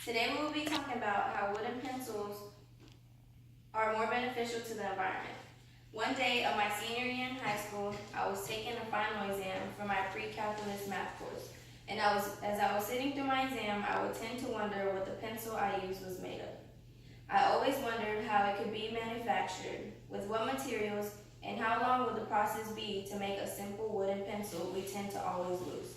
Today we will be talking about how wooden pencils are more beneficial to the environment. One day of my senior year in high school, I was taking a final exam for my pre-calculus math course. And as I was sitting through my exam, I would tend to wonder what the pencil I used was made of. I always wondered how it could be manufactured, with what materials, and how long would the process be to make a simple wooden pencil we tend to always lose.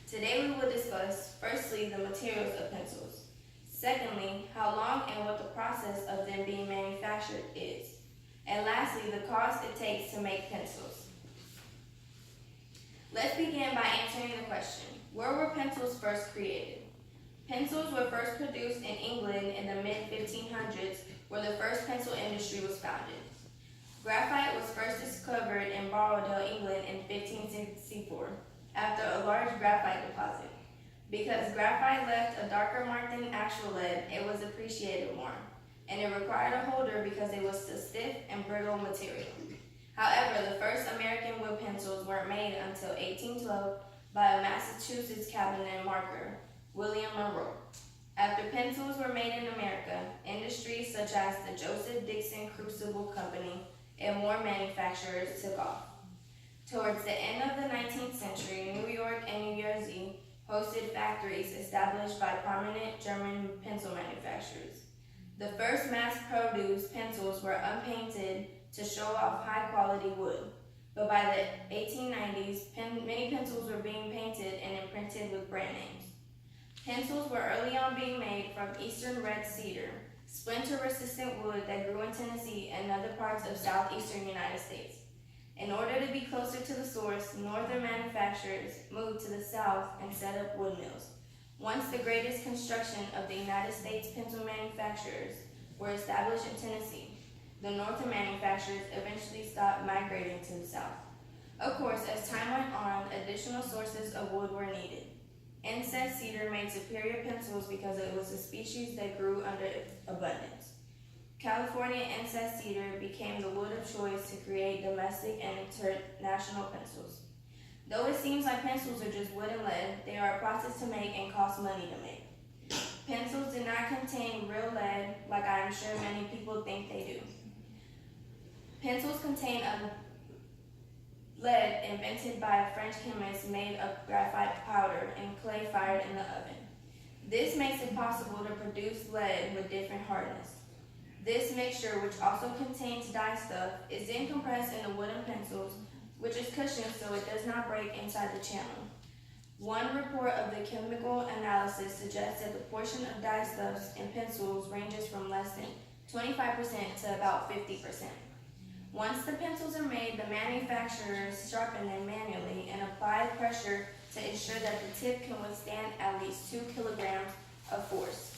Today we will discuss, firstly, the materials of pencils. Secondly, how long and what the process of them being manufactured is. And lastly, the cost it takes to make pencils. Let's begin by answering the question, where were pencils first created? Pencils were first produced in England in the mid-1500s, where the first pencil industry was founded. Graphite was first discovered in Borrowdale, England in 1564, after a large graphite deposit. Because graphite left a darker mark than actual lead, it was appreciated more, and it required a holder because it was a stiff and brittle material. However, the first American wood pencils weren't made until 1812 by a Massachusetts cabinet maker, William Monroe. After pencils were made in America, industries such as the Joseph Dixon Crucible Company and more manufacturers took off. Towards the end of the 19th century, New York and New Jersey hosted factories established by prominent German pencil manufacturers. The first mass-produced pencils were unpainted to show off high-quality wood, but by the 1890s, many pencils were being painted and imprinted with brand names. Pencils were early on being made from eastern red cedar, splinter-resistant wood that grew in Tennessee and other parts of southeastern United States. In order to be closer to the source, northern manufacturers moved to the south and set up wood mills. Once the greatest construction of the United States pencil manufacturers were established in Tennessee, the northern manufacturers eventually stopped migrating to the south. Of course, as time went on, additional sources of wood were needed. Inset cedar made superior pencils because it was a species that grew under abundance. California inset cedar became the wood of choice to create domestic and international pencils. Though it seems like pencils are just wood and lead, they are a process to make and cost money to make. Pencils do not contain real lead, like I am sure many people think they do. Pencils contain a lead invented by a French chemist made of graphite powder and clay fired in the oven. This makes it possible to produce lead with different hardness. This mixture, which also contains dye stuff, is then compressed into wooden pencils, which is cushioned so it does not break inside the channel. One report of the chemical analysis suggests that the portion of dye stuffs in pencils ranges from less than 25% to about 50%. Once the pencils are made, the manufacturers sharpen them manually and apply pressure to ensure that the tip can withstand at least 2 kilograms of force.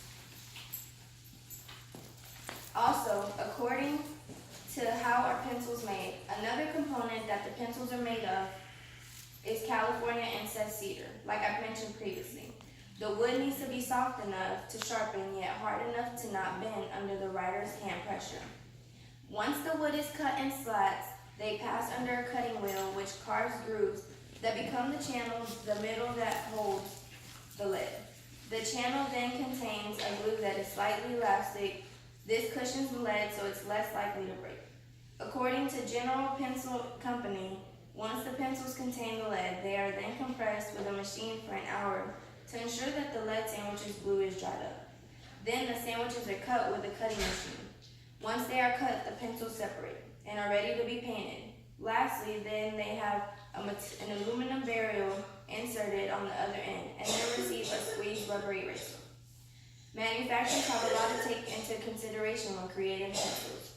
Also, according to how are pencils made, another component that the pencils are made of is California inset cedar, like I mentioned previously. The wood needs to be soft enough to sharpen, yet hard enough to not bend under the writer's hand pressure. Once the wood is cut in slats, they pass under a cutting wheel which carves grooves that become the channels, the middle that holds the lead. The channel then contains a glue that is slightly elastic. This cushions the lead so it's less likely to break. According to General Pencil Company, once the pencils contain the lead, they are then compressed with a machine for an hour to ensure that the lead sandwich's glue is dried up. Then the sandwiches are cut with a cutting machine. Once they are cut, the pencils separate and are ready to be painted. Lastly, then they have an aluminum barrel inserted on the other end and then receive a squeezed rubber eraser. Manufacturers have a lot to take into consideration when creating pencils.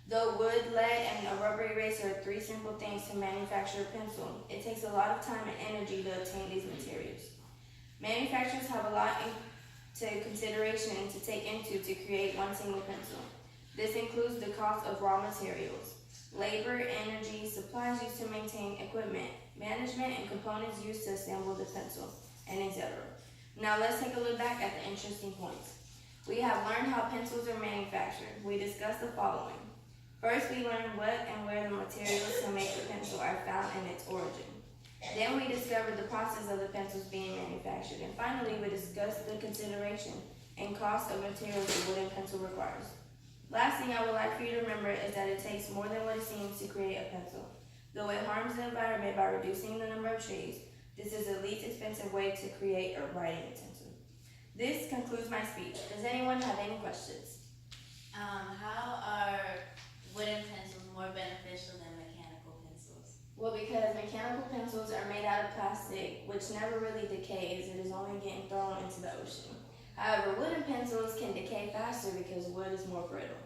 Though wood, lead, and a rubber eraser are 3 simple things to manufacture a pencil, it takes a lot of time and energy to obtain these materials. Manufacturers have a lot to consideration to take into to create one single pencil. This includes the cost of raw materials, labor, energy, supplies used to maintain equipment, management, and components used to assemble the pencil, and etc. Now let's take a look back at the interesting points. We have learned how pencils are manufactured. We discussed the following. First, we learned what and where the materials to make the pencil are found in its origin. Then we discovered the process of the pencils being manufactured. And finally, we discussed the consideration and cost of materials a wooden pencil requires. Last thing I would like for you to remember is that it takes more than what it seems to create a pencil. Though it harms the environment by reducing the number of trees, this is the least expensive way to create a writing utensil. This concludes my speech. Does anyone have any questions? How are wooden pencils more beneficial than mechanical pencils? Well, because mechanical pencils are made out of plastic, which never really decays. It is only getting thrown into the ocean. However, wooden pencils can decay faster because wood is more brittle.